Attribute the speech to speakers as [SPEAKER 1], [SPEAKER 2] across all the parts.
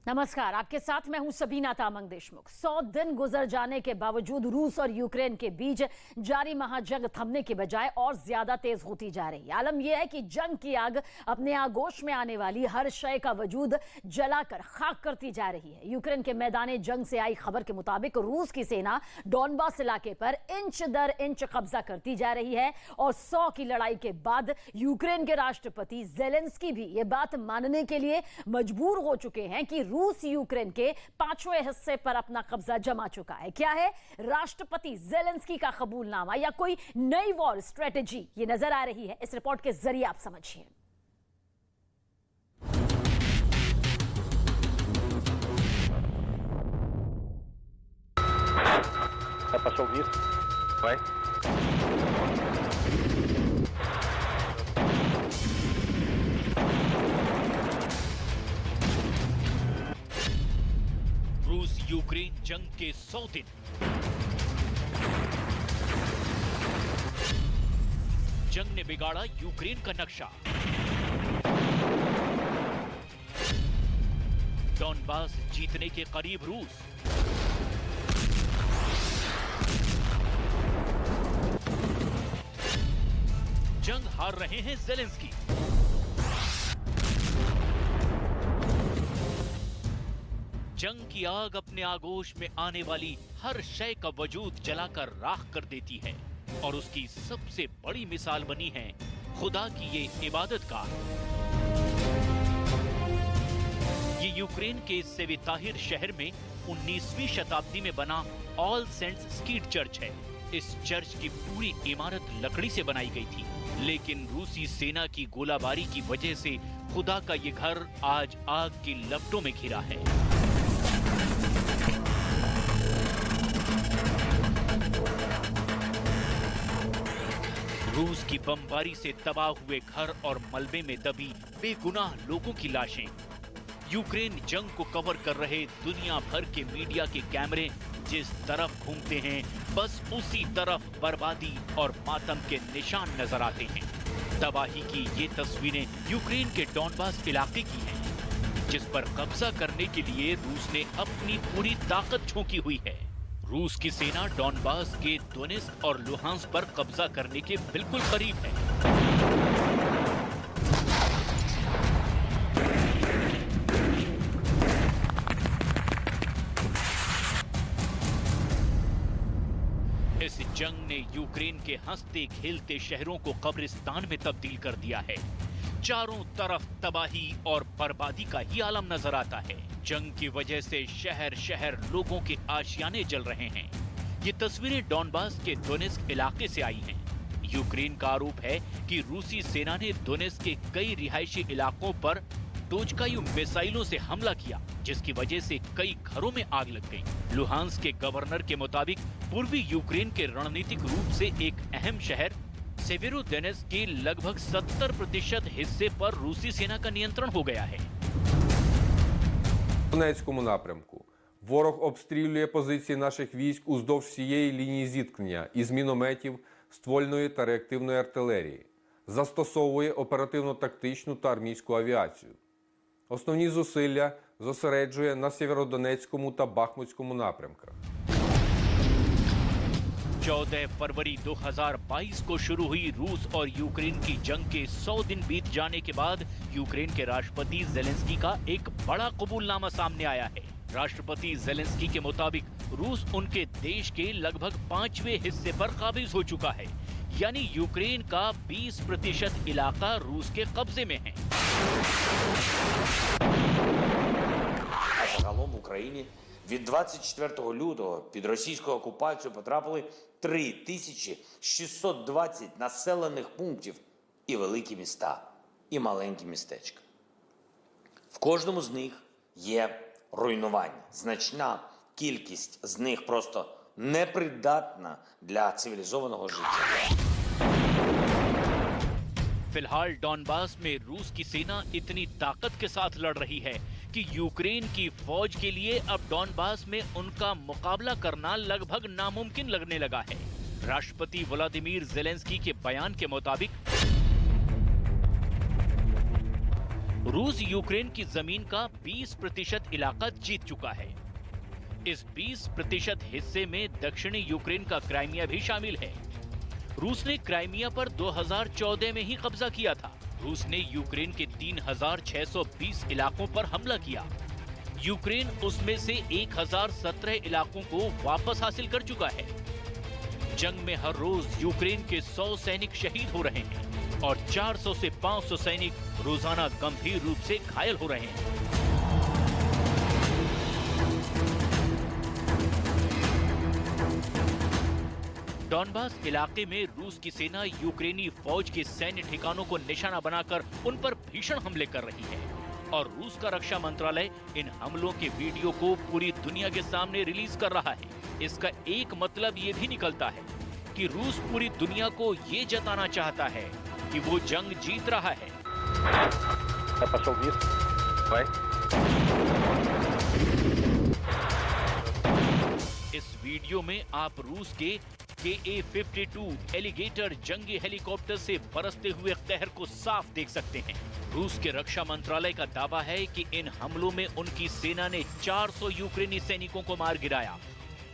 [SPEAKER 1] नमस्कार, आपके साथ मैं हूं सबीना तामंग देशमुख। 100 दिन गुजर जाने के बावजूद रूस और यूक्रेन के बीच जारी महाजंग थमने के बजाय और ज्यादा तेज होती जा रही है। आलम यह है कि जंग की आग अपने आगोश में आने वाली हर शय का वजूद जलाकर खाक करती जा रही है। यूक्रेन के मैदान जंग से आई खबर के मुताबिक रूस की सेना डॉनबास इलाके पर इंच दर इंच कब्जा करती जा रही है और 100 की लड़ाई के बाद यूक्रेन के राष्ट्रपति जेलेंस्की भी ये बात मानने के लिए मजबूर हो चुके हैं कि रूस यूक्रेन के 5वें हिस्से पर अपना कब्जा जमा चुका है। क्या है राष्ट्रपति जेलेंस्की का कबूलनामा या कोई नई वॉर स्ट्रेटेजी? ये नजर आ रही है इस रिपोर्ट के जरिए, आप समझिए।
[SPEAKER 2] Пошел вниз. Давай.
[SPEAKER 3] रूस यूक्रेन जंग के 100 दिन। जंग ने बिगाड़ा यूक्रेन का नक्शा। डॉनबास जीतने के करीब रूस। जंग हार रहे हैं जेलेंस्की। जंग की आग अपने आगोश में आने वाली हर शय का वजूद जलाकर राख कर देती है और उसकी सबसे बड़ी मिसाल बनी है खुदा की ये इबादत गाह। ये यूक्रेन के सेवेताहिर शहर में 19वीं शताब्दी में बना ऑल सेंट्स स्कीट चर्च है। इस चर्च की पूरी इमारत लकड़ी से बनाई गई थी, लेकिन रूसी सेना की गोलाबारी की वजह से खुदा का ये घर आज आग की लपटों में घिरा है। रूस की बमबारी से तबाह हुए घर और मलबे में दबी बेगुनाह लोगों की लाशें। यूक्रेन जंग को कवर कर रहे दुनिया भर के मीडिया के कैमरे जिस तरफ घूमते हैं, बस उसी तरफ बर्बादी और मातम के निशान नजर आते हैं। तबाही की ये तस्वीरें यूक्रेन के डॉनबास इलाके की हैं, जिस पर कब्जा करने के लिए रूस ने अपनी पूरी ताकत झोंकी हुई है। रूस की सेना डॉनबास के दोनेत्स्क और लुहांस्क पर कब्जा करने के बिल्कुल करीब है। इस जंग ने यूक्रेन के हंसते खेलते शहरों को कब्रिस्तान में तब्दील कर दिया है। चारों तरफ तबाही और बर्बादी का ही आलम नजर आता है। जंग की वजह से शहर शहर लोगों के आशियाने जल रहे हैं। ये तस्वीरें डॉनबास के दोनेत्स्क इलाके से आई हैं। यूक्रेन का आरोप है कि रूसी सेना ने दोनेत्स्क के कई रिहायशी इलाकों पर टोचकायु मिसाइलों से हमला किया, जिसकी वजह से कई घरों में आग लग गई। लुहांस्क के गवर्नर के मुताबिक पूर्वी यूक्रेन के रणनीतिक रूप से एक अहम शहर सेवेरोडोनेत्स्क के लगभग 70% हिस्से पर रूसी सेना का नियंत्रण हो गया है।
[SPEAKER 4] В Донецькому напрямку ворог обстрілює позиції наших військ уздовж всієї лінії зіткнення із мінометів, ствольної та реактивної артилерії, застосовує оперативно-тактичну та армійську авіацію. Основні зусилля зосереджує на Сєвєродонецькому та Бахмутському напрямках.
[SPEAKER 3] 14 फरवरी 2022 को शुरू हुई रूस और यूक्रेन की जंग के 100 दिन बीत जाने के बाद यूक्रेन के राष्ट्रपति जेलेंस्की का एक बड़ा कबूलनामा सामने आया है। राष्ट्रपति जेलेंस्की के मुताबिक रूस उनके देश के लगभग 5वें हिस्से पर काबिज हो चुका है, यानी यूक्रेन का 20% इलाका रूस के कब्जे में है।
[SPEAKER 5] Загалом в Україні від 24 лютого під російську окупацію потрапили 3620 населених пунктів і великі міста, і маленькі містечка. В кожному з них є руйнування. Значна кількість з них просто непридатна для цивілізованого життя.
[SPEAKER 3] फिलहाल डॉनबास में रूस की सेना इतनी ताकत के साथ लड़ रही है कि यूक्रेन की फौज के लिए अब डॉनबास में उनका मुकाबला करना लगभग नामुमकिन लगने लगा है। राष्ट्रपति व्लादिमीर जेलेंस्की के बयान के मुताबिक रूस यूक्रेन की जमीन का 20% इलाका जीत चुका है। इस 20% हिस्से में दक्षिणी यूक्रेन का क्राइमिया भी शामिल है। रूस ने क्राइमिया पर 2014 में ही कब्जा किया था। रूस ने यूक्रेन के 3620 इलाकों पर हमला किया। यूक्रेन उसमें से 1017 इलाकों को वापस हासिल कर चुका है। जंग में हर रोज यूक्रेन के 100 सैनिक शहीद हो रहे हैं और 400 से 500 सैनिक रोजाना गंभीर रूप से घायल हो रहे हैं। डॉनबास इलाके में रूस की सेना यूक्रेनी फौज के सैन्य ठिकानों को निशाना बनाकर उन पर भीषण हमले कर रही है और रूस का रक्षा मंत्रालय इन हमलों के वीडियो को पूरी दुनिया के सामने रिलीज कर रहा है। इसका एक मतलब ये भी निकलता है कि रूस पूरी दुनिया को ये जताना चाहता है कि वो जंग जीत रहा है।
[SPEAKER 2] Я пошел вниз. Давай.
[SPEAKER 3] इस वीडियो में आप रूस के KA-52 एलिगेटर जंगी हेलीकॉप्टर से बरसते हुए कहर को साफ देख सकते हैं। रूस के रक्षा मंत्रालय का दावा है कि इन हमलों में उनकी सेना ने 400 यूक्रेनी सैनिकों को मार गिराया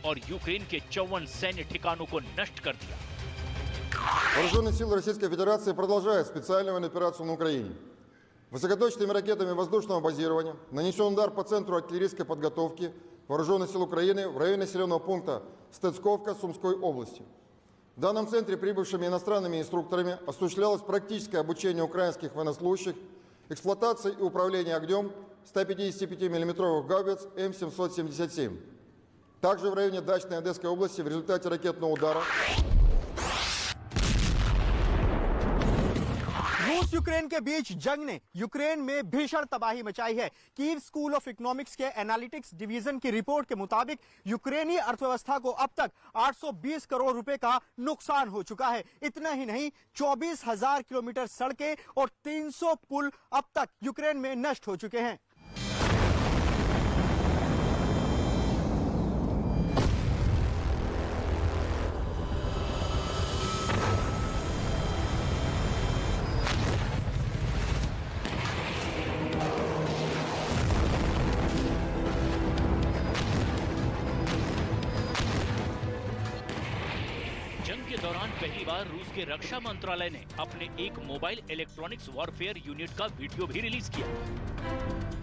[SPEAKER 3] और यूक्रेन के 54 सैन्य ठिकानों को नष्ट कर दिया।
[SPEAKER 6] Вооруженные силы Российской Федерации продолжают специальную военную операцию на Украине. Высокоточными ракетами воздушного базирования нанесен удар по центру артиллерийской подготовки Вооруженных сил Украины в районе населенного пункта Стецковка Сумской области. В данном центре прибывшими иностранными инструкторами осуществлялось практическое обучение украинских военнослужащих, эксплуатация и управление огнем 155 мм гаубиц М777. Также в районе Дачной Одесской области в результате ракетного удара
[SPEAKER 7] रूस यूक्रेन के बीच जंग ने यूक्रेन में भीषण तबाही मचाई है। कीव स्कूल ऑफ इकोनॉमिक्स के एनालिटिक्स डिवीजन की रिपोर्ट के मुताबिक यूक्रेनी अर्थव्यवस्था को अब तक 820 करोड़ रुपए का नुकसान हो चुका है। इतना ही नहीं, 24,000 किलोमीटर सड़कें और 300 पुल अब तक यूक्रेन में नष्ट हो चुके हैं।
[SPEAKER 3] जंग के दौरान पहली बार रूस के रक्षा मंत्रालय ने अपने एक मोबाइल इलेक्ट्रॉनिक्स वॉरफेयर यूनिट का वीडियो भी रिलीज किया।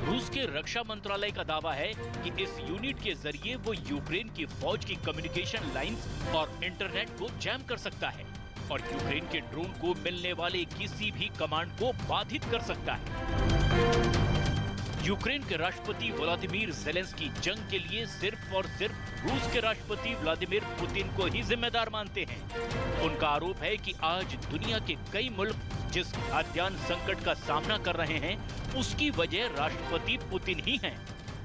[SPEAKER 3] रूस के रक्षा मंत्रालय का दावा है कि इस यूनिट के जरिए वो यूक्रेन की फौज की कम्युनिकेशन लाइंस और इंटरनेट को जैम कर सकता है और यूक्रेन के ड्रोन को मिलने वाले किसी भी कमांड को बाधित कर सकता है। यूक्रेन के राष्ट्रपति व्लादिमीर ज़ेलेंस्की जंग के लिए सिर्फ और सिर्फ रूस के राष्ट्रपति व्लादिमीर पुतिन को ही जिम्मेदार मानते हैं। उनका आरोप है कि आज दुनिया के कई मुल्क जिस खाद्यान्न संकट का सामना कर रहे हैं, उसकी वजह राष्ट्रपति पुतिन ही हैं।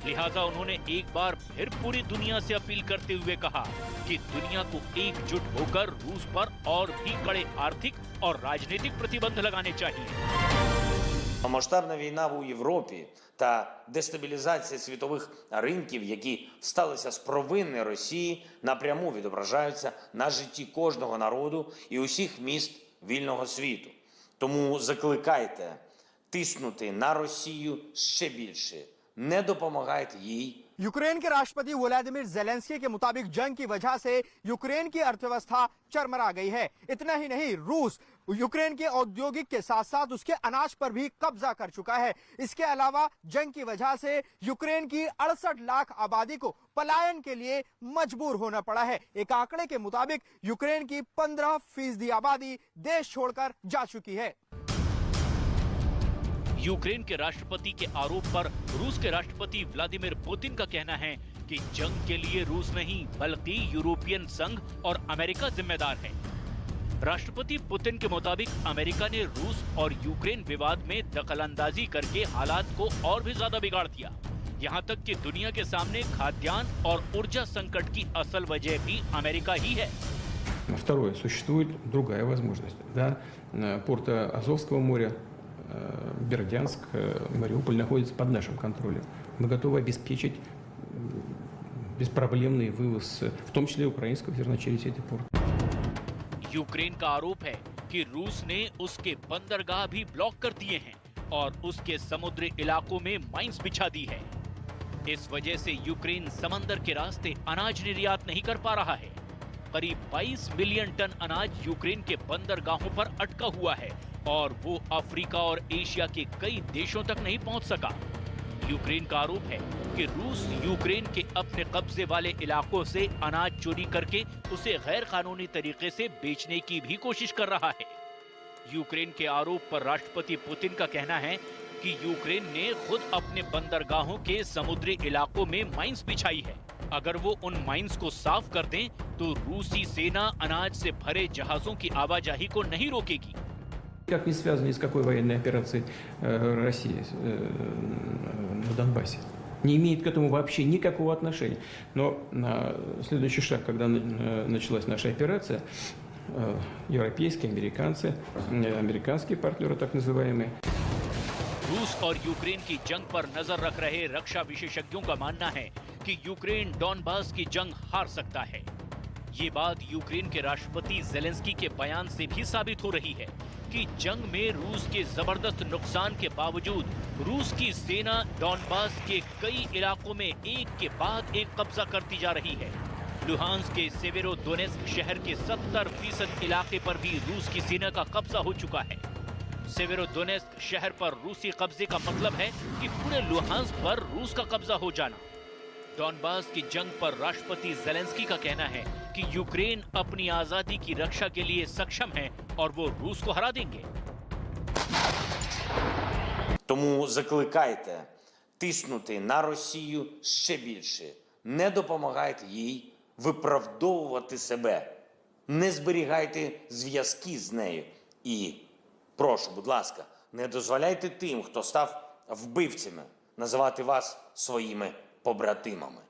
[SPEAKER 3] लिहाजा उन्होंने एक बार फिर पूरी दुनिया से अपील करते हुए कहा कि दुनिया को एकजुट होकर रूस पर और भी कड़े आर्थिक और राजनीतिक प्रतिबंध लगाने चाहिए।
[SPEAKER 5] Масштабна війна у Європі та дестабілізація світових ринків, які сталися з провини Росії, напряму відображаються на житті кожного народу і усіх міст вільного світу. Тому закликайте тиснути на Росію ще більше. Не допомагайте їй.
[SPEAKER 7] यूक्रेन के राष्ट्रपति व्लादिमीर ज़ेलेंस्की के मुताबिक जंग की वजह से यूक्रेन की अर्थव्यवस्था चरमरा गई है। इतना ही नहीं, रूस यूक्रेन के औद्योगिक के साथ साथ उसके अनाज पर भी कब्जा कर चुका है। इसके अलावा जंग की वजह से यूक्रेन की 68 लाख आबादी को पलायन के लिए मजबूर होना पड़ा है। एक आंकड़े के मुताबिक यूक्रेन की 15% आबादी देश छोड़कर जा चुकी है।
[SPEAKER 3] यूक्रेन के राष्ट्रपति के आरोप पर रूस के राष्ट्रपति व्लादिमीर पुतिन का कहना है कि जंग के लिए रूस नहीं बल्कि यूरोपियन संघ और अमेरिका जिम्मेदार है। राष्ट्रपति पुतिन के मुताबिक अमेरिका ने रूस और यूक्रेन विवाद में दखलंदाजी करके हालात को और भी ज्यादा बिगाड़ दिया। यहाँ तक कि दुनिया के सामने खाद्यान्न और ऊर्जा संकट की असल वजह भी अमेरिका ही है।
[SPEAKER 8] Второе, существует другая возможность. Да, порты Азовского моря, Бердянск, Мариуполь находятся под нашим контролем. Мы готовы обеспечить беспроблемный вывоз, в том числе украинского зерна через эти порты.
[SPEAKER 3] यूक्रेन का आरोप है कि रूस ने उसके बंदरगाह भी ब्लॉक कर दिए हैं और उसके समुद्री इलाकों में माइंस बिछा दी है। इस वजह से यूक्रेन समंदर के रास्ते अनाज निर्यात नहीं कर पा रहा है। करीब 22 मिलियन टन अनाज यूक्रेन के बंदरगाहों पर अटका हुआ है और वो अफ्रीका और एशिया के कई देशों तक नहीं पहुंच सका। यूक्रेन का आरोप है कि रूस यूक्रेन के अपने कब्जे वाले इलाकों से अनाज चोरी करके उसे गैर कानूनी तरीके से बेचने की भी कोशिश कर रहा है। यूक्रेन के आरोप पर राष्ट्रपति पुतिन का कहना है कि यूक्रेन ने खुद अपने बंदरगाहों के समुद्री इलाकों में माइंस बिछाई है। अगर वो उन माइंस को साफ कर दें तो रूसी सेना अनाज से भरे जहाजों की आवाजाही को नहीं रोकेगी।
[SPEAKER 8] Как не связано ни с какой военной операцией России на Донбассе. Не имеет к этому вообще никакого отношения. Но следующий шаг, когда началась наша операция, европейские, американские партнеры так называемые.
[SPEAKER 3] रूस और यूक्रेन की जंग पर नजर रख रहे रक्षा विशेषज्ञों का मानना है कि यूक्रेन डॉनबास की जंग हार सकता है। ये बात यूक्रेन के राष्ट्रपति जेलेंस्की के बयान से भी साबित हो रही है कि जंग में रूस के जबरदस्त नुकसान के बावजूद रूस की सेना डॉनबास के कई इलाकों में एक के बाद एक कब्जा करती जा रही है। लुहांस्क के सेवेरोदोनेस्क शहर के 70% इलाके पर भी रूस की सेना का कब्जा हो चुका है। सेवेरोदोनेस्क शहर पर रूसी कब्जे का मतलब है कि पूरे लुहांस्क पर रूस का कब्जा हो जाना। डॉनबास की जंग पर राष्ट्रपति जेलेंस्की का कहना है कि यूक्रेन अपनी आजादी की रक्षा के लिए सक्षम है और वो रूस को हरा देंगे।
[SPEAKER 5] Тому закликайте тиснути на Росію ще більше. Не допомагайте їй виправдовувати себе. Не зберігайте зв'язки з нею. І прошу, будь ласка, не дозволяйте тим, хто став вбивцями, називати вас своїми побратимами.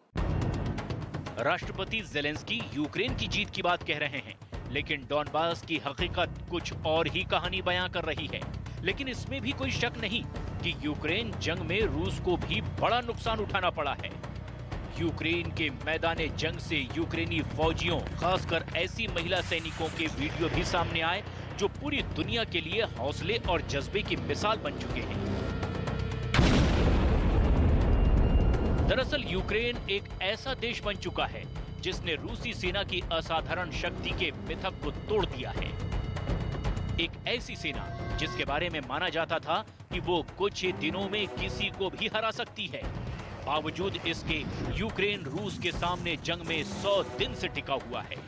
[SPEAKER 3] राष्ट्रपति जेलेंस्की यूक्रेन की जीत की बात कह रहे हैं, लेकिन डॉनबास की हकीकत कुछ और ही कहानी बयां कर रही है। लेकिन इसमें भी कोई शक नहीं कि यूक्रेन जंग में रूस को भी बड़ा नुकसान उठाना पड़ा है। यूक्रेन के मैदाने जंग से यूक्रेनी फौजियों, खासकर ऐसी महिला सैनिकों के वीडियो भी सामने आए जो पूरी दुनिया के लिए हौसले और जज्बे की मिसाल बन चुके हैं। दरअसल यूक्रेन एक ऐसा देश बन चुका है जिसने रूसी सेना की असाधारण शक्ति के मिथक को तोड़ दिया है। एक ऐसी सेना जिसके बारे में माना जाता था कि वो कुछ ही दिनों में किसी को भी हरा सकती है। बावजूद इसके यूक्रेन रूस के सामने जंग में 100 दिन से टिका हुआ है।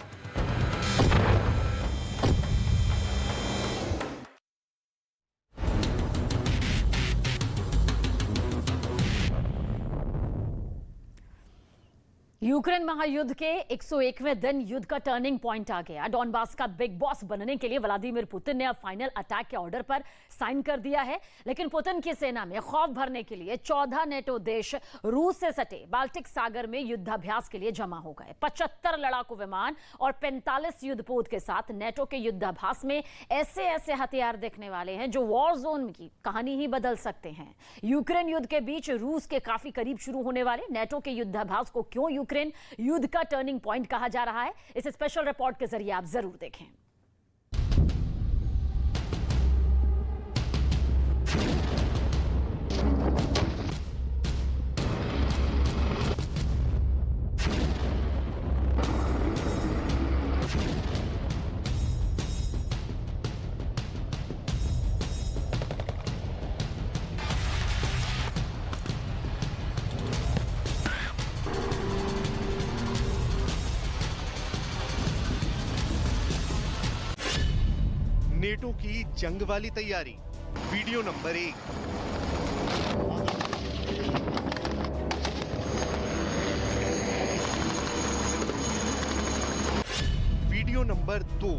[SPEAKER 1] यूक्रेन महायुद्ध के 101वें दिन युद्ध का टर्निंग पॉइंट आ गया। डॉनबास का बिग बॉस बनने के लिए व्लादिमीर पुतिन ने अब फाइनल अटैक के ऑर्डर पर साइन कर दिया है। लेकिन पुतिन की सेना में खौफ भरने के लिए 14 नेटो देश रूस से सटे बाल्टिक सागर में युद्धाभ्यास के लिए जमा हो गए। 75 लड़ाकू विमान और 45 युद्धपोत के साथ नेटो के युद्धाभ्यास में ऐसे हथियार देखने वाले हैं जो वॉर जोन की कहानी ही बदल सकते हैं। यूक्रेन युद्ध के बीच रूस के काफी करीब शुरू होने वाले नेटो के युद्धाभ्यास को क्यों यूक्रेन युद्ध का टर्निंग पॉइंट कहा जा रहा है, इस स्पेशल रिपोर्ट के जरिए आप जरूर देखें।
[SPEAKER 9] नेटो की जंग वाली तैयारी, video number 1। Video number 2।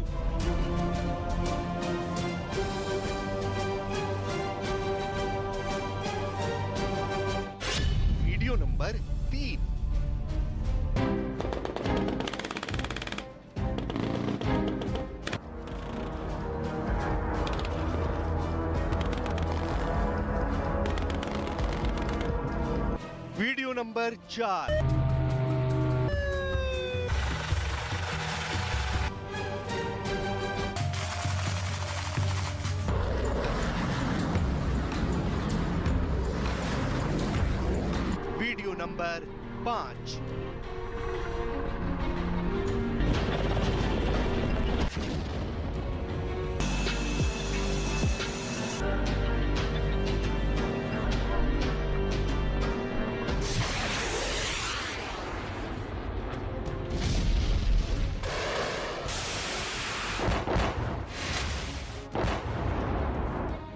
[SPEAKER 9] Video number 3। Video number 4। Number 5।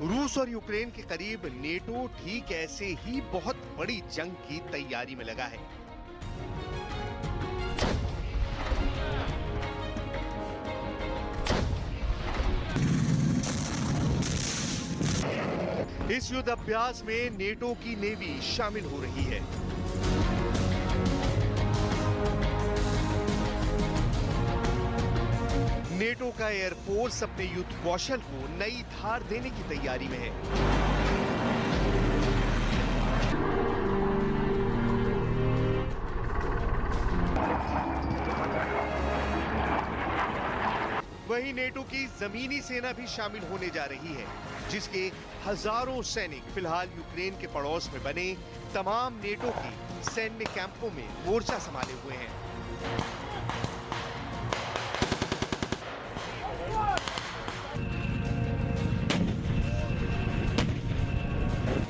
[SPEAKER 9] रूस और यूक्रेन के करीब नेटो ठीक ऐसे ही बहुत बड़ी जंग की तैयारी में लगा है। इस युद्ध अभ्यास में नेटो की नेवी शामिल हो रही है। नेटो का एयरफोर्स अपने युद्ध कौशल को नई धार देने की तैयारी में है। वहीं नेटो की जमीनी सेना भी शामिल होने जा रही है, जिसके हजारों सैनिक फिलहाल यूक्रेन के पड़ोस में बने तमाम नेटो के सैन्य कैंपों में मोर्चा संभाले हुए हैं।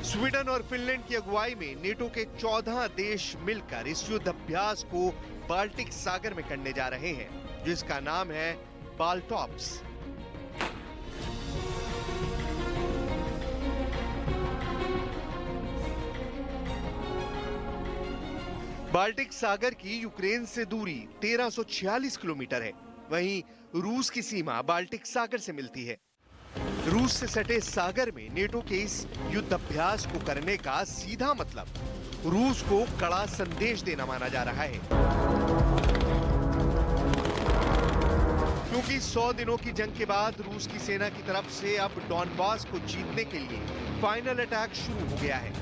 [SPEAKER 9] स्वीडन और फिनलैंड की अगुवाई में नेटो के 14 देश मिलकर इस युद्ध अभ्यास को बाल्टिक सागर में करने जा रहे हैं, जिसका नाम है बाल्टॉप्स। बाल्टिक सागर की यूक्रेन से दूरी 1346 किलोमीटर है। वहीं रूस की सीमा बाल्टिक सागर से मिलती है। रूस से सटे सागर में नेटो के इस युद्ध अभ्यास को करने का सीधा मतलब रूस को कड़ा संदेश देना माना जा रहा है, क्योंकि 100 दिनों की जंग के बाद रूस की सेना की तरफ से अब डॉनबास को जीतने के लिए फाइनल अटैक शुरू हो गया है।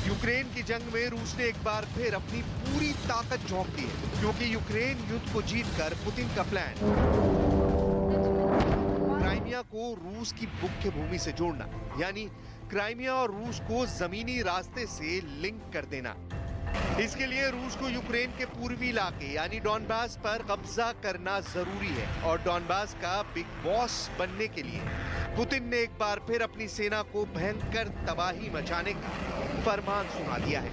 [SPEAKER 9] यूक्रेन की जंग में रूस ने एक बार फिर अपनी पूरी ताकत झोंक दी है, क्योंकि यूक्रेन युद्ध को जीतकर पुतिन का प्लान क्राइमिया को रूस की मुख्य भूमि से जोड़ना, यानी क्राइमिया और रूस को जमीनी रास्ते से लिंक कर देना। इसके लिए रूस को यूक्रेन के पूर्वी इलाके यानी डॉनबास पर कब्जा करना जरूरी है, और डॉनबास का बिग बॉस बनने के लिए पुतिन ने एक बार फिर अपनी सेना को भयंकर तबाही मचाने का फरमान सुना दिया है।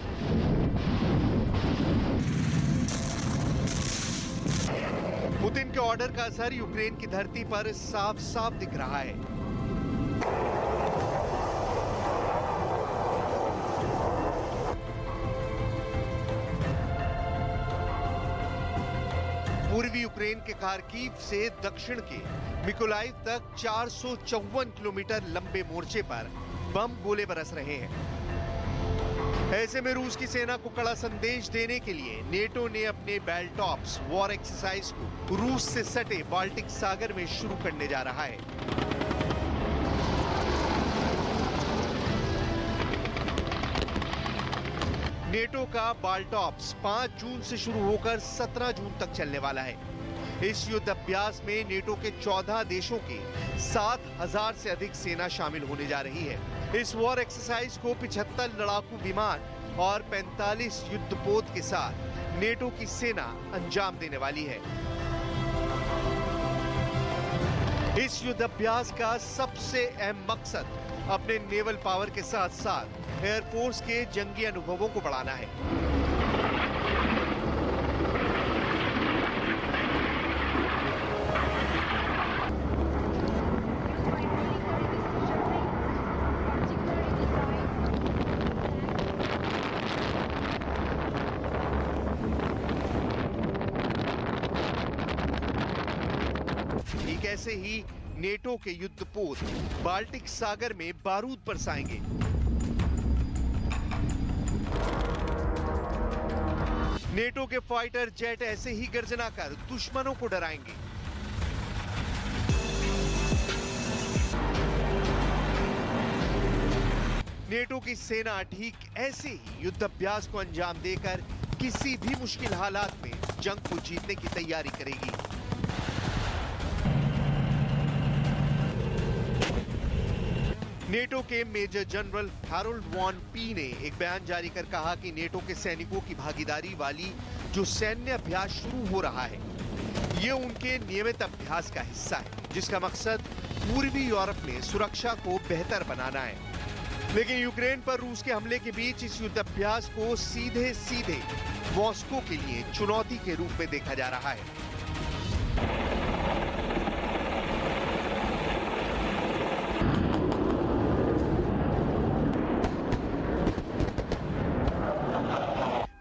[SPEAKER 9] पुतिन के ऑर्डर का असर यूक्रेन की धरती पर साफ साफ दिख रहा है। पूर्वी यूक्रेन के खार्किव से दक्षिण के मिकोलाइव तक 454 किलोमीटर लंबे मोर्चे पर बम गोले बरस रहे हैं। ऐसे में रूस की सेना को कड़ा संदेश देने के लिए नेटो ने अपने बाल्टॉप्स वॉर एक्सरसाइज को रूस से सटे बाल्टिक सागर में शुरू करने जा रहा है। नेटो का बाल्टॉप्स 5 जून से शुरू होकर 17 जून तक चलने वाला है। इस युद्ध अभ्यास में नेटो के 14 देशों के 7,000 से अधिक सेना शामिल होने जा रही है। इस वॉर एक्सरसाइज को 75 लड़ाकू विमान और 45 युद्धपोत के साथ नेटो की सेना अंजाम देने वाली है। इस युद्ध अभ्यास का सबसे अहम मकसद अपने नेवल पावर के साथ साथ एयरफोर्स के जंगी अनुभवों को बढ़ाना है। ठीक ऐसे ही नेटो के युद्धपोत बाल्टिक सागर में बारूद बरसाएंगे। नेटो के फाइटर जेट ऐसे ही गर्जना कर दुश्मनों को डराएंगे। नेटो की सेना ठीक ऐसे ही युद्धाभ्यास को अंजाम देकर किसी भी मुश्किल हालात में जंग को जीतने की तैयारी करेगी। नेटो के मेजर जनरल हैरोल्ड वॉन पी ने एक बयान जारी कर कहा कि नेटो के सैनिकों की भागीदारी वाली जो सैन्य अभ्यास शुरू हो रहा है, ये उनके नियमित अभ्यास का हिस्सा है, जिसका मकसद पूर्वी यूरोप में सुरक्षा को बेहतर बनाना है। लेकिन यूक्रेन पर रूस के हमले के बीच इस युद्धाभ्यास को सीधे सीधे मॉस्को के लिए चुनौती के रूप में देखा जा रहा है।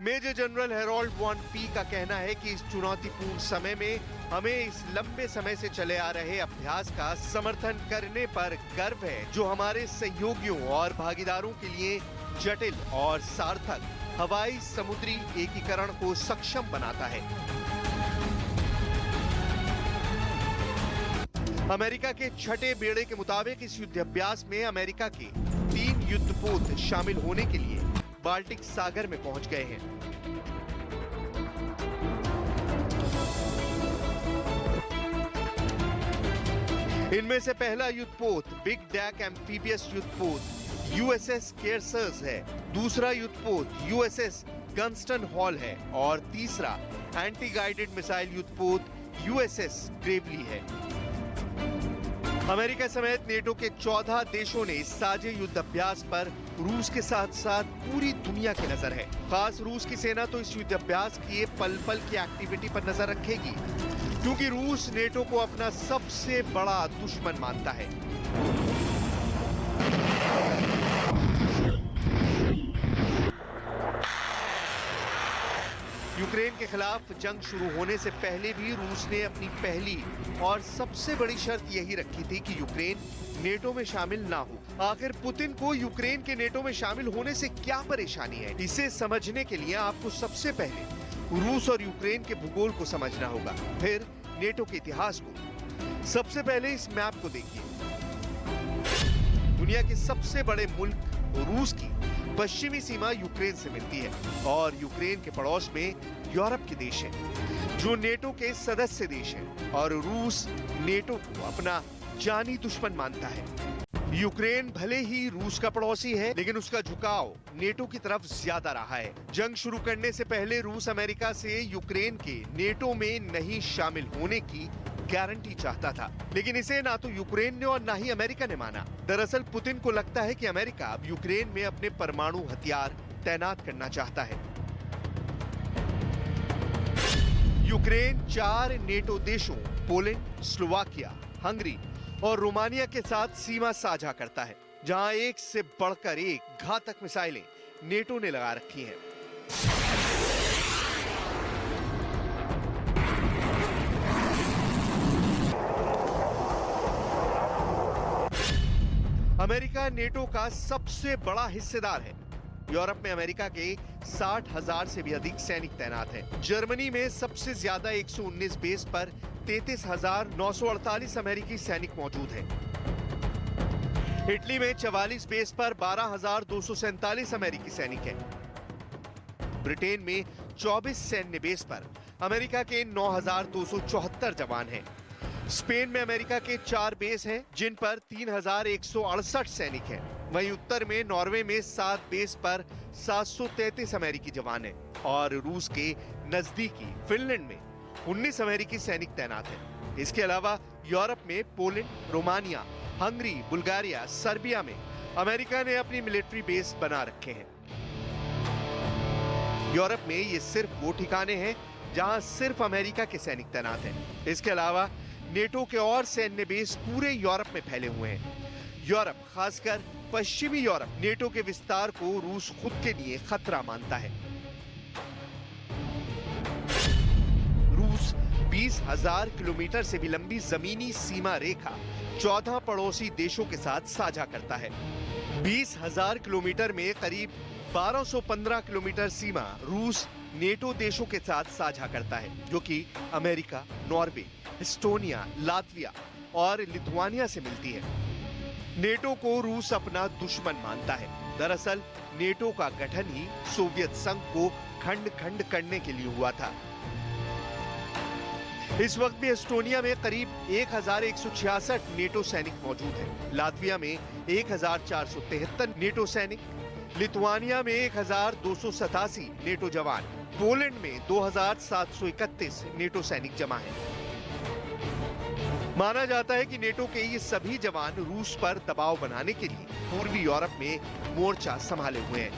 [SPEAKER 9] मेजर जनरल हैरोल्ड वॉन पी का कहना है कि इस चुनौतीपूर्ण समय में हमें इस लंबे समय से चले आ रहे अभ्यास का समर्थन करने पर गर्व है, जो हमारे सहयोगियों और भागीदारों के लिए जटिल और सार्थक हवाई समुद्री एकीकरण को सक्षम बनाता है। अमेरिका के छठे बेड़े के मुताबिक इस युद्धाभ्यास में अमेरिका के 3 युद्धपोत शामिल होने के लिए बाल्टिक सागर में पहुंच गए हैं। इनमें से पहला युद्धपोत बिग डैक एम्फीबियस युद्धपोत यूएसएस केयर्सर्स है, दूसरा युद्धपोत यूएसएस गन्स्टन हॉल है और तीसरा एंटी गाइडेड मिसाइल युद्धपोत यूएसएस ग्रेवली है। अमेरिका समेत नेटो के 14 देशों ने इस साझे युद्धाभ्यास पर रूस के साथ साथ पूरी दुनिया की नजर है। खास रूस की सेना तो इस युद्धाभ्यास की पल पल की एक्टिविटी पर नजर रखेगी, क्योंकि रूस नेटो को अपना सबसे बड़ा दुश्मन मानता है। यूक्रेन के खिलाफ जंग शुरू होने से पहले भी रूस ने अपनी पहली और सबसे बड़ी शर्त यही रखी थी कि यूक्रेन नेटो में शामिल ना हो। आखिर पुतिन को यूक्रेन के नेटो में शामिल होने से क्या परेशानी है, इसे समझने के लिए आपको सबसे पहले रूस और यूक्रेन के भूगोल को समझना होगा, फिर नेटो के इतिहास को। सबसे पहले इस मैप को देखिए। दुनिया के सबसे बड़े मुल्क रूस की पश्चिमी सीमा यूक्रेन से मिलती है और यूक्रेन के पड़ोस में यूरोप के देश हैं, जो नेटो के सदस्य देश हैं, और रूस नेटो को अपना जानी दुश्मन मानता है। यूक्रेन भले ही रूस का पड़ोसी है, लेकिन उसका झुकाव नेटो की तरफ ज्यादा रहा है। जंग शुरू करने से पहले रूस अमेरिका से यूक्रेन के नेटो में नहीं शामिल होने की गारंटी चाहता था, लेकिन इसे ना तो यूक्रेन ने और ना ही अमेरिका ने माना। दरअसल पुतिन को लगता है कि अमेरिका अब यूक्रेन में अपने परमाणु हथियार तैनात करना चाहता है। यूक्रेन 4 नेटो देशों पोलैंड, स्लोवाकिया, हंगरी और रोमानिया के साथ सीमा साझा करता है, जहां एक से बढ़कर एक घातक मिसाइलें नेटो ने लगा रखी हैं। अमेरिका नेटो का सबसे बड़ा हिस्सेदार है। यूरोप में अमेरिका के 60,000 से भी अधिक सैनिक तैनात हैं। जर्मनी में सबसे ज्यादा 119 बेस पर 33,948 अमेरिकी सैनिक मौजूद हैं। इटली में 44 बेस पर 12,247 अमेरिकी सैनिक हैं। ब्रिटेन में 24 सैन्य बेस पर अमेरिका के 9,274 जवान हैं। स्पेन में अमेरिका के 4 बेस हैं, जिन पर 3,168 सैनिक हैं। वहीं उत्तर में नॉर्वे में 7 बेस पर 733 अमेरिकी जवान हैं और रूस के नजदीकी फिनलैंड में 19 अमेरिकी सैनिक तैनात हैं। इसके अलावा यूरोप में Poland, Romania, Hungary, Bulgaria, Serbia में अमेरिका ने अपनी मिलिट्री बेस बना रखे हैं। यूरोप में ये सिर्फ वो ठिकाने हैं जहां सिर्फ अमेरिका के सैनिक तैनात हैं। इसके अलावा नेटो के और सैन्य बेस पूरे यूरोप में फैले हुए हैं। यूरोप, खासकर पश्चिमी यूरोप, नेटो के विस्तार को रूस खुद के लिए खतरा मानता है। रूस 20,000 किलोमीटर से भी लंबी जमीनी सीमा रेखा 14 पड़ोसी देशों के साथ साझा करता है। 20,000 किलोमीटर में करीब 1215 किलोमीटर सीमा रूस नेटो देशों के साथ साझा करता है, जो कि अमेरिका, नॉर्वे, एस्टोनिया, लातविया और लिथुआनिया से मिलती है। नेटो को रूस अपना दुश्मन मानता है। दरअसल नेटो का गठन ही सोवियत संघ को खंड खंड करने के लिए हुआ था। इस वक्त भी एस्टोनिया में करीब 1166 नेटो सैनिक मौजूद हैं। लातविया में 1473 नेटो सैनिक, लिथुआनिया में 1287 नेटो जवान, पोलैंड में 2731 नेटो सैनिक जमा हैं। माना जाता है कि नेटो के ये सभी जवान रूस पर दबाव बनाने के लिए पूर्वी यूरोप में मोर्चा संभाले हुए हैं।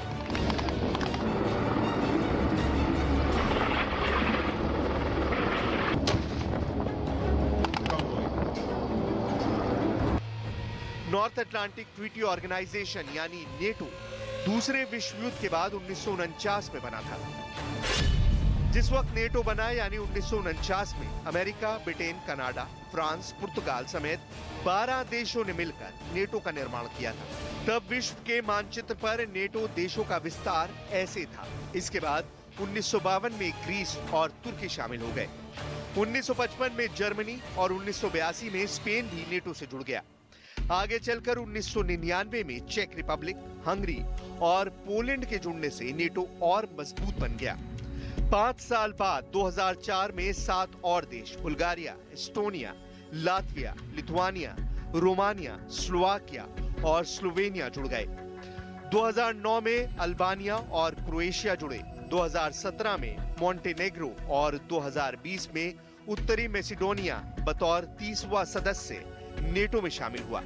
[SPEAKER 9] नॉर्थ अटलांटिक ट्रीटी ऑर्गेनाइजेशन यानी नेटो दूसरे विश्व युद्ध के बाद 1949 में बना था। जिस वक्त नेटो बना यानी 1949 में अमेरिका, ब्रिटेन, कनाडा, फ्रांस, पुर्तगाल समेत 12 देशों ने मिलकर नेटो का निर्माण किया था। तब विश्व के मानचित्र पर नेटो देशों का विस्तार ऐसे था। इसके बाद 1952 में ग्रीस और तुर्की शामिल हो गए। 1955 में जर्मनी और 1982 में स्पेन भी नेटो से जुड़ गया। आगे चलकर 1999 में चेक रिपब्लिक, हंगरी और पोलैंड के जुड़ने से नेटो और मजबूत बन गया। 5 साल बाद 2004 में 7 और देश Bulgaria, Estonia, Latvia, Lithuania, Romania, Slovakia और स्लोवेनिया जुड़ गए। 2009 में अल्बानिया और क्रोएशिया जुड़े। 2017 में मोंटेनेग्रो और 2020 में उत्तरी मैसेडोनिया बतौर 30वां सदस्य नेटो में शामिल हुआ।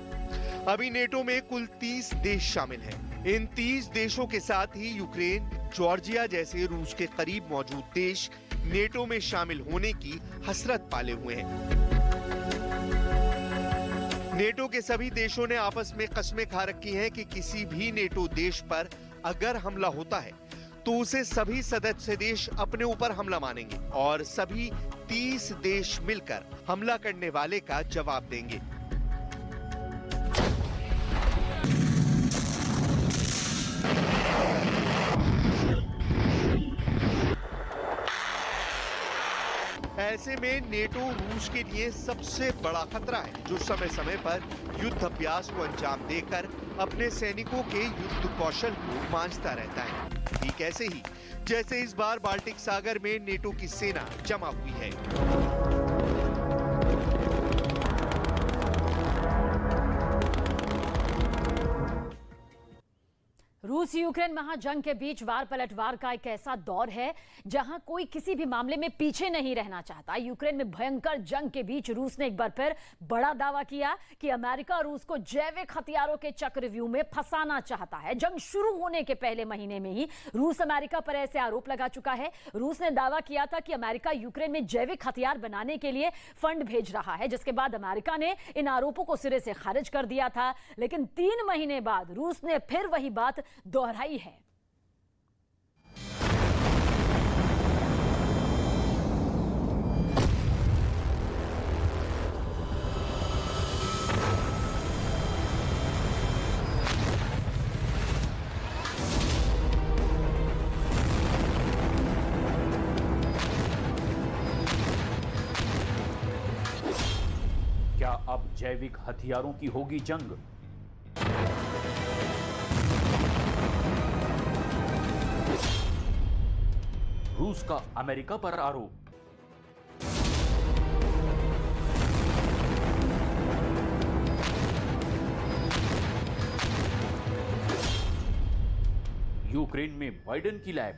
[SPEAKER 9] अभी नेटो में कुल 30 देश शामिल हैं। इन 30 देशों के साथ ही यूक्रेन, जॉर्जिया जैसे रूस के करीब मौजूद देश नेटो में शामिल होने की हसरत पाले हुए हैं। नेटो के सभी देशों ने आपस में कस्में खा रखी हैं कि किसी भी नेटो देश पर अगर हमला होता है तो उसे सभी सदस्य देश अपने ऊपर हमला मानेंगे और सभी 30 देश मिलकर हमला करने वाले का जवाब देंगे। ऐसे में नेटो रूस के लिए सबसे बड़ा खतरा है, जो समय समय पर युद्ध अभ्यास को अंजाम देकर अपने सैनिकों के युद्ध कौशल को मांझता रहता है। ठीक ऐसे ही जैसे इस बार बाल्टिक सागर में नेटो की सेना जमा हुई है।
[SPEAKER 1] रूस यूक्रेन महाजंग के बीच वार पलटवार का एक ऐसा दौर है जहां कोई किसी भी मामले में पीछे नहीं रहना चाहता। यूक्रेन में भयंकर जंग के बीच रूस ने एक बार फिर बड़ा दावा किया कि अमेरिका रूस को जैविक हथियारों के चक्रव्यूह में फंसाना चाहता है। जंग शुरू होने के पहले महीने में ही रूस अमेरिका पर ऐसे आरोप लगा चुका है। रूस ने दावा किया था कि अमेरिका यूक्रेन में जैविक हथियार बनाने के लिए फंड भेज रहा है, जिसके बाद अमेरिका ने इन आरोपों को सिरे से खारिज कर दिया था। लेकिन 3 महीने बाद रूस ने फिर वही बात दोहराई है।
[SPEAKER 3] क्या अब जैविक हथियारों की होगी जंग? रूस का अमेरिका पर आरोप। यूक्रेन में बाइडेन की लैब।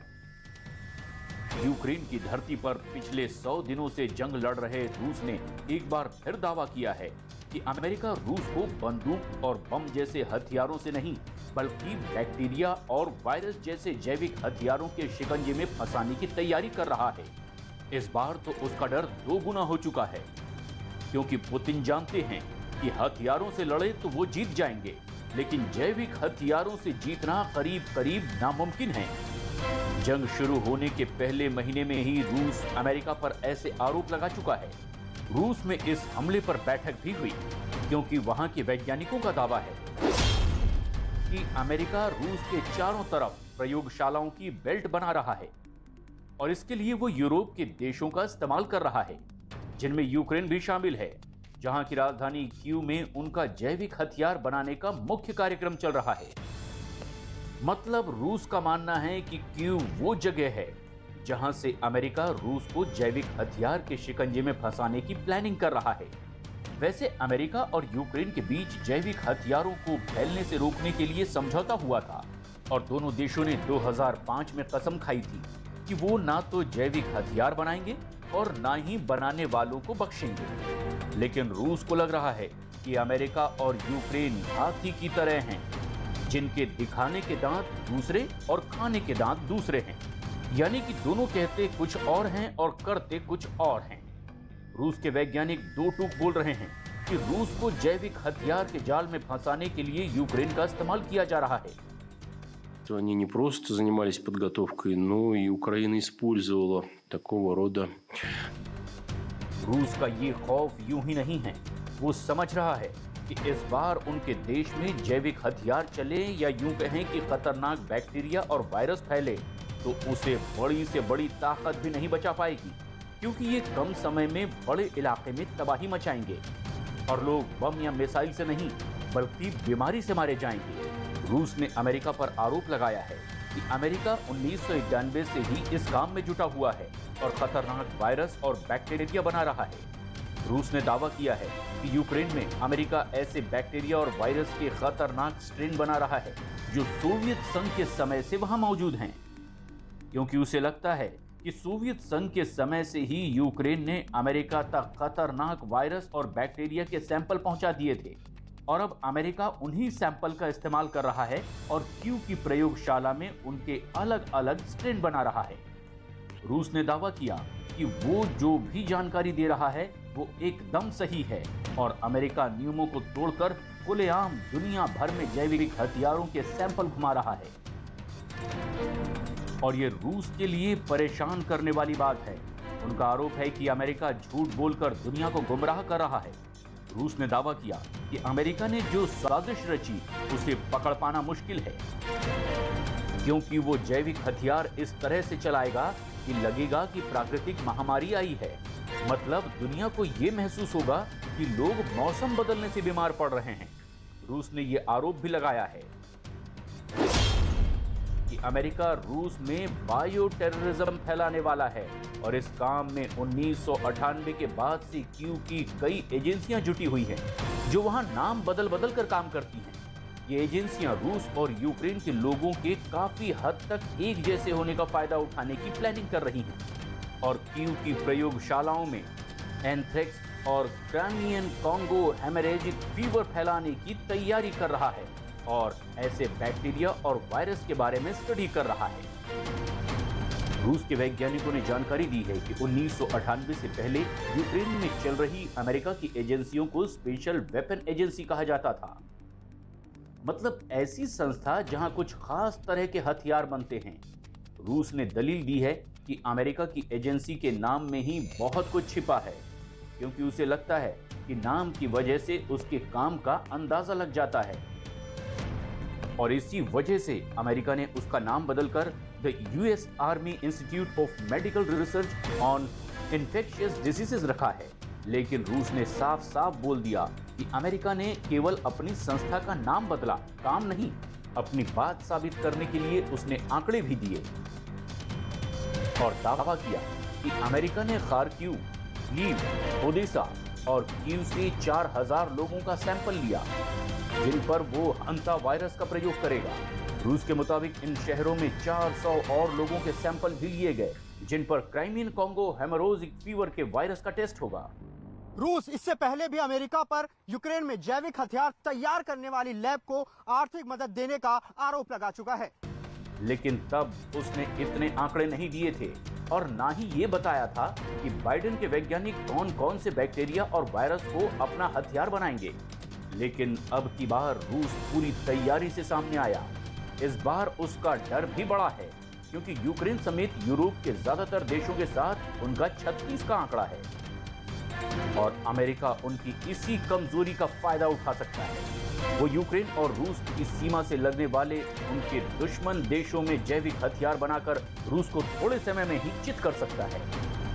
[SPEAKER 3] यूक्रेन की धरती पर पिछले 100 दिनों से जंग लड़ रहे रूस ने एक बार फिर दावा किया है कि अमेरिका रूस को बंदूक और बम जैसे हथियारों से नहीं, बल्कि बैक्टीरिया और वायरस जैसे जैविक हथियारों के शिकंजे में फंसाने की तैयारी कर रहा है। इस बार तो उसका डर 2 गुना हो चुका है, क्योंकि पुतिन जानते हैं कि हथियारों से लड़े तो वो जीत जाएंगे, लेकिन जैविक हथियारों से जीतना करीब करीब नामुमकिन है। जंग शुरू होने के पहले महीने में ही रूस अमेरिका पर ऐसे आरोप लगा चुका है। रूस में इस हमले पर बैठक भी हुई, क्योंकि वहां के वैज्ञानिकों का दावा है कि अमेरिका रूस के चारों तरफ प्रयोगशालाओं की बेल्ट बना रहा है और इसके लिए वो यूरोप के देशों का इस्तेमाल कर रहा है, जिनमें यूक्रेन भी शामिल है, जहां की राजधानी कीव में उनका जैविक हथियार बनाने का मुख्य कार्यक्रम चल रहा है। मतलब रूस का मानना है कि कीव वो जगह है जहां से अमेरिका रूस को जैविक हथियार के शिकंजे में फंसाने की प्लानिंग कर रहा है। वैसे अमेरिका और यूक्रेन के बीच जैविक हथियारों को फैलने से रोकने के लिए समझौता हुआ था और दोनों देशों ने 2005 में कसम खाई थी कि वो ना तो जैविक हथियार बनाएंगे और ना ही बनाने वालों को बख्शेंगे। लेकिन रूस को लग रहा है कि अमेरिका और यूक्रेन हाथी की तरह हैं, जिनके दिखाने के दांत दूसरे और खाने के दांत दूसरे हैं। यानी कि दोनों कहते कुछ और हैं और करते कुछ और हैं। रूस के वैज्ञानिक दो टूक बोल रहे हैं कि रूस को जैविक हथियार के जाल में फंसाने के लिए यूक्रेन का इस्तेमाल किया जा रहा है।
[SPEAKER 10] Они не просто занимались подготовкой, но и Украина использовала такого рода.
[SPEAKER 3] रूस का ये खौफ यूं ही नहीं है। वो समझ रहा है कि इस बार उनके देश में जैविक हथियार चले या यूं कहें कि खतरनाक बैक्टीरिया और वायरस फैले तो उसे बड़ी से बड़ी ताकत भी नहीं बचा पाएगी, क्योंकि ये कम समय में बड़े इलाके में तबाही मचाएंगे और लोग बम या मिसाइल से नहीं बल्कि बीमारी से मारे जाएंगे। रूस ने अमेरिका पर आरोप लगाया है कि अमेरिका 1991 से ही इस काम में जुटा हुआ है और खतरनाक वायरस और बैक्टीरिया बना रहा है। रूस ने दावा किया है कि यूक्रेन में अमेरिका ऐसे बैक्टीरिया और वायरस के खतरनाक स्ट्रेन बना रहा है जो सोवियत संघ के समय से वहां मौजूद हैं, क्योंकि उसे लगता है कि सोवियत संघ के समय से ही यूक्रेन ने अमेरिका तक खतरनाक वायरस और बैक्टीरिया के सैंपल पहुंचा दिए थे और अब अमेरिका उन्हीं सैंपल का इस्तेमाल कर रहा है और क्यू की प्रयोगशाला में उनके अलग अलग स्ट्रेन बना रहा है। रूस ने दावा किया कि वो जो भी जानकारी दे रहा है वो एकदम सही है और अमेरिका नियमों को तोड़कर खुलेआम दुनिया भर में जैविक हथियारों के सैंपल घुमा रहा है। और ये रूस के लिए परेशान करने वाली बात है। उनका आरोप है कि अमेरिका झूठ बोलकर दुनिया को गुमराह कर रहा है। रूस ने दावा किया कि अमेरिका ने जो साजिश रची उसे पकड़ पाना मुश्किल है, क्योंकि वो जैविक हथियार इस तरह से चलाएगा कि लगेगा कि प्राकृतिक महामारी आई है। मतलब दुनिया को ये महसूस होगा कि लोग मौसम बदलने से बीमार पड़ रहे हैं। रूस ने ये आरोप भी लगाया है कि अमेरिका रूस में बायो टेररिज्म फैलाने वाला है और इस काम में 1998 के बाद से क्यू की कई एजेंसियां जुटी हुई हैं, जो वहां नाम बदल बदल कर काम करती हैं। ये एजेंसियां रूस और यूक्रेन के लोगों के काफी हद तक एक जैसे होने का फायदा उठाने की प्लानिंग कर रही हैं और क्यू की प्रयोगशालाओं में एंथ्रेक्स और क्राइमियन कॉन्गो हेमरेजिक फीवर फैलाने की तैयारी कर रहा है और ऐसे बैक्टीरिया और वायरस के बारे में स्टडी कर रहा है। रूस के वैज्ञानिकों ने जानकारी दी है कि 1998 से पहले यूक्रेन में चल रही अमेरिका की एजेंसियों को स्पेशल वेपन एजेंसी कहा जाता था। मतलब ऐसी संस्था जहां कुछ खास तरह के हथियार बनते हैं। रूस ने दलील दी है कि अमेरिका की एजेंसी के नाम में ही बहुत कुछ छिपा है, क्योंकि उसे लगता है कि नाम की वजह से उसके काम का अंदाजा लग जाता है और इसी वजह से अमेरिका ने उसका नाम बदलकर the US army institute of medical research on infectious diseases रखा है। लेकिन रूस ने साफ साफ बोल दिया कि अमेरिका ने केवल अपनी संस्था का नाम बदला, काम नहीं। अपनी बात साबित करने के लिए उसने आंकड़े भी दिए और दावा किया कि अमेरिका ने खार्किव, लीव, ओडेसा और कीव से 4000 लोगों का सैंपल लिया, जिन पर वो हंता वायरस का प्रयोग करेगा। रूस के मुताबिक इन शहरों में 400 और लोगों के सैंपल भी लिए गए, जिन पर क्राइमियन कॉन्गो हेमोरेजिक फीवर के वायरस का टेस्ट होगा।
[SPEAKER 7] रूस इससे पहले भी अमेरिका पर यूक्रेन में जैविक हथियार तैयार करने वाली लैब को आर्थिक मदद देने का आरोप लगा चुका है,
[SPEAKER 3] लेकिन तब उसने इतने आंकड़े नहीं दिए थे और ना ही ये बताया था कि बाइडेन के वैज्ञानिक कौन कौन से बैक्टीरिया और वायरस को अपना हथियार बनाएंगे। लेकिन अब की बार रूस पूरी तैयारी से सामने आया। इस बार उसका डर भी बड़ा है, क्योंकि यूक्रेन समेत यूरोप के ज्यादातर देशों के साथ उनका 36 का आंकड़ा है और अमेरिका उनकी इसी कमजोरी का फायदा उठा सकता है। वो यूक्रेन और रूस की सीमा से लगने वाले उनके दुश्मन देशों में जैविक हथियार बनाकर रूस को थोड़े समय में ही चित कर सकता है।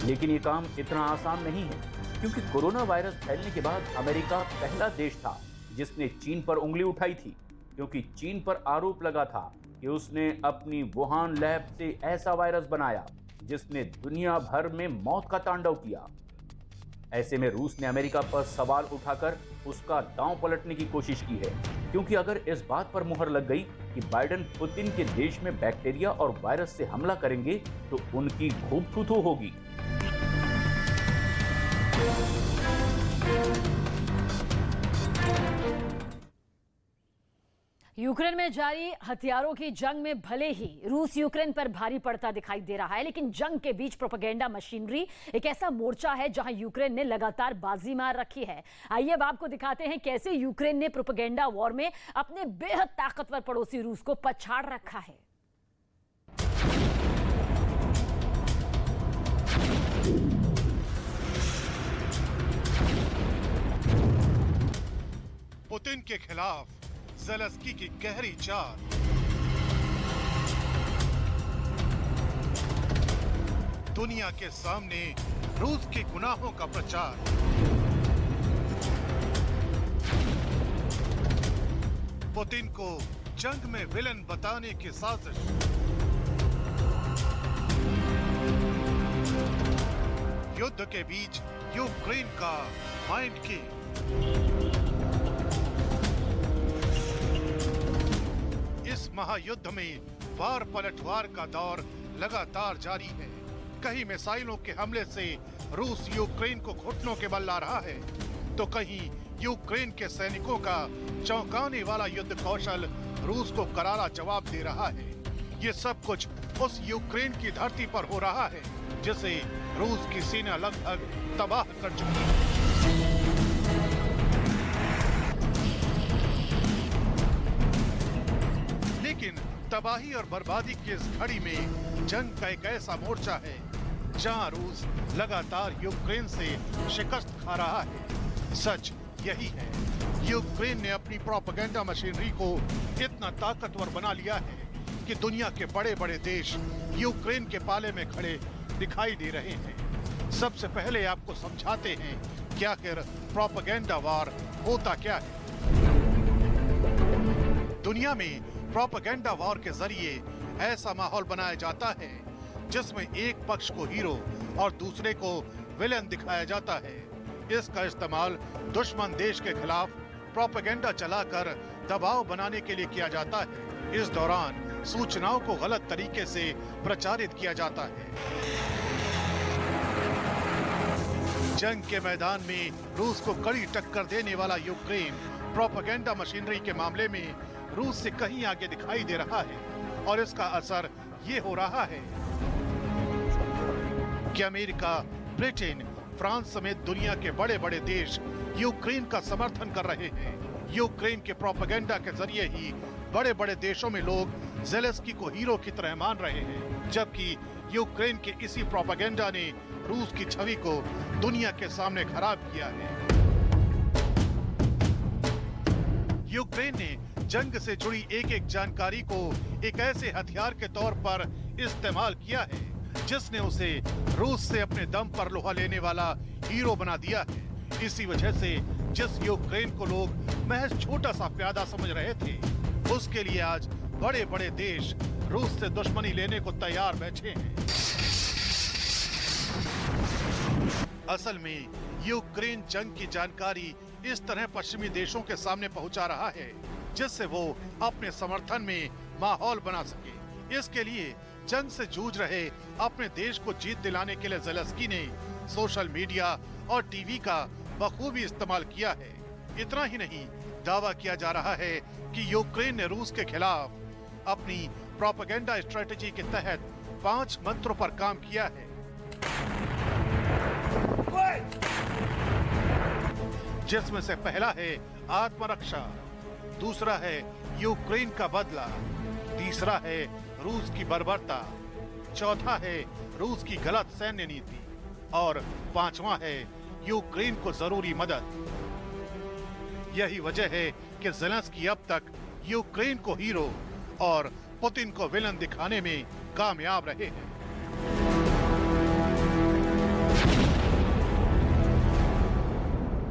[SPEAKER 3] लेकिन ये काम इतना आसान नहीं है, क्योंकि कोरोना वायरस फैलने के बाद अमेरिका पहला देश था जिसने चीन पर उंगली उठाई थी, क्योंकि चीन पर आरोप लगा था कि उसने अपनी वुहान लैब से ऐसा वायरस बनाया
[SPEAKER 11] जिसने दुनिया भर में मौत का तांडव किया। ऐसे में रूस ने अमेरिका पर सवाल उठाकर उसका दांव पलटने की कोशिश की है, क्योंकि अगर इस बात पर मुहर लग गई कि बाइडेन पुतिन के देश में बैक्टीरिया और वायरस से हमला करेंगे तो उनकी खूब थू-थू होगी।
[SPEAKER 1] यूक्रेन में जारी हथियारों की जंग में भले ही रूस यूक्रेन पर भारी पड़ता दिखाई दे रहा है, लेकिन जंग के बीच प्रोपेगेंडा मशीनरी एक ऐसा मोर्चा है जहां यूक्रेन ने लगातार बाजी मार रखी है। आइए अब आपको दिखाते हैं कैसे यूक्रेन ने प्रोपेगेंडा वॉर में अपने बेहद ताकतवर पड़ोसी रूस को पछाड़ रखा है।
[SPEAKER 12] पुतिन के खिलाफ ज़ेलेंस्की की गहरी चाल। दुनिया के सामने रूस के गुनाहों का प्रचार। पुतिन को जंग में विलन बताने की साजिश। युद्ध के बीच यूक्रेन का माइंड गेम। इस महायुद्ध में वार पलटवार का दौर लगातार जारी है। कहीं मिसाइलों के हमले से रूस यूक्रेन को घुटनों के बल ला रहा है, तो कहीं यूक्रेन के सैनिकों का चौंकाने वाला युद्ध कौशल रूस को करारा जवाब दे रहा है। ये सब कुछ उस यूक्रेन की धरती पर हो रहा है जिसे रूस की सेना लगभग तबाह कर चुकी है। लेकिन तबाही और बर्बादी की इस घड़ी में जंग का एक ऐसा मोर्चा है जहां रूस लगातार यूक्रेन से शिकस्त खा रहा है। सच यही है, यूक्रेन ने अपनी प्रोपेगेंडा मशीनरी को इतना ताकतवर बना लिया है कि दुनिया के बड़े बड़े देश यूक्रेन के पाले में खड़े दिखाई दे रहे हैं। सबसे पहले आपको समझाते हैं कि आखिर प्रोपेगेंडा वॉर होता क्या है। दुनिया में प्रोपेगेंडा वॉर के जरिए ऐसा माहौल बनाया जाता है जिसमें एक पक्ष को हीरो और दूसरे को विलेन दिखाया जाता है। इसका इस्तेमाल दुश्मन देश के खिलाफ प्रोपेगेंडा चलाकर दबाव बनाने के लिए किया जाता है। इस दौरान सूचनाओं को गलत तरीके से प्रचारित किया जाता है। जंग के मैदान में रूस को कड़ी टक्कर देने वाला यूक्रेन प्रोपेगेंडा मशीनरी के मामले में रूस से कहीं आगे दिखाई दे रहा है, और इसका असर ये हो रहा है कि अमेरिका, ब्रिटेन, फ्रांस समेत दुनिया के बड़े बड़े देश यूक्रेन का समर्थन कर रहे हैं। यूक्रेन के प्रोपेगेंडा के जरिए ही बड़े बड़े देशों में लोग ज़ेलेंस्की को हीरो की तरह मान रहे हैं, जबकि यूक्रेन के इसी प्रोपेगेंडा ने रूस की छवि को दुनिया के सामने खराब किया है। यूक्रेन ने जंग से जुड़ी एक एक जानकारी को एक ऐसे हथियार के तौर पर इस्तेमाल किया है जिसने उसे रूस से अपने दम पर लोहा लेने वाला हीरो बना दिया है। इसी वजह से जिस यूक्रेन को लोग महज छोटा सा प्यादा समझ रहे थे, उसके लिए आज बड़े बड़े देश रूस से दुश्मनी लेने को तैयार बैठे हैं। असल में यूक्रेन जंग की जानकारी इस तरह पश्चिमी देशों के सामने पहुंचा रहा है जिससे वो अपने समर्थन में माहौल बना सके। इसके लिए जंग से जूझ रहे अपने देश को जीत दिलाने के लिए ज़ेलेंस्की ने सोशल मीडिया और टीवी का बखूबी इस्तेमाल किया है। इतना ही नहीं, दावा किया जा रहा है कि यूक्रेन ने रूस के खिलाफ अपनी प्रोपेगेंडा स्ट्रेटेजी के तहत 5 मंत्रों पर काम किया है, जिसमें से पहला है आत्मरक्षा, दूसरा है यूक्रेन का बदला, तीसरा है रूस की बर्बरता, चौथा है रूस की गलत सैन्य नीति और पांचवा है यूक्रेन को जरूरी मदद। यही वजह है कि ज़ेलेंस्की अब तक यूक्रेन को हीरो और पुतिन को विलन दिखाने में कामयाब रहे हैं।